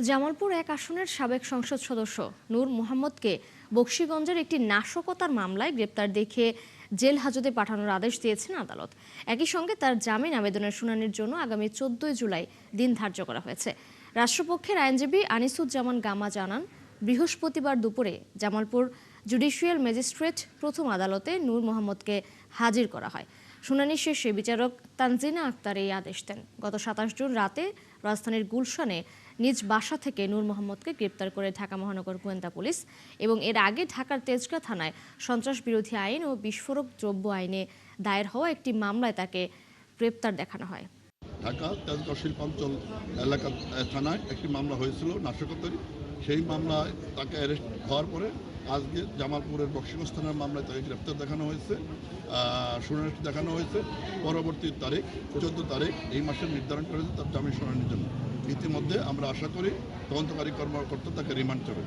জামালপুর এক আসনের সাবেক সংসদ সদস্য নূর মোহাম্মদকে বকশীগঞ্জের একটি নাশকতার মামলায় গ্রেপ্তার দেখিয়ে জেল হাজতে পাঠানোর আদেশ দিয়েছেন আদালত। একই সঙ্গে তার জামিন আবেদনের শুনানির জন্য আগামী 14 জুলাই দিন ধার্য করা হয়েছে। রাষ্ট্রপক্ষের আইনজীবী আনিসুজ্জামান গামা জানান, বৃহস্পতিবার দুপুরে জামালপুর জুডিশিয়াল ম্যাজিস্ট্রেট প্রথম আদালতে নূর মোহাম্মদকে হাজির করা হয়। শুনানি শেষে বিচারক তানজিনা আক্তার এই আদেশ দেন। গত 27 জুন রাতে রাজধানীর গুলশানে নিজ বাসা থেকে নূর মোহাম্মদকে গ্রেপ্তার করে ঢাকা মহানগর গোয়েন্দা পুলিশ এবং এর আগে ঢাকার তেজগাঁ থানায় সন্ত্রাস বিরোধী আইন ও বিস্ফোরক দ্রব্য আইনে দায়ের হওয়া একটি মামলায় তাকে গ্রেপ্তার দেখানো হয়। ঢাকা তেজগাঁও শিল্পাঞ্চল এলাকা থানায় একটি মামলা হয়েছিল নাশকতারই। সেই মামলায় তাকে অ্যারেস্ট হওয়ার পরে আজকে জামালপুরের বকশীগঞ্জ থানার মামলায় তাকে গ্রেপ্তার দেখানো হয়েছে, শুনানি দেখানো হয়েছে। পরবর্তী তারিখ 14 তারিখ এই মাসের নির্ধারণ করেছে তার জামিন শুনানির জন্য। ইতিমধ্যে আমরা আশা করি তদন্তকারী কর্মকর্তা তাকে রিমান্ড করবে।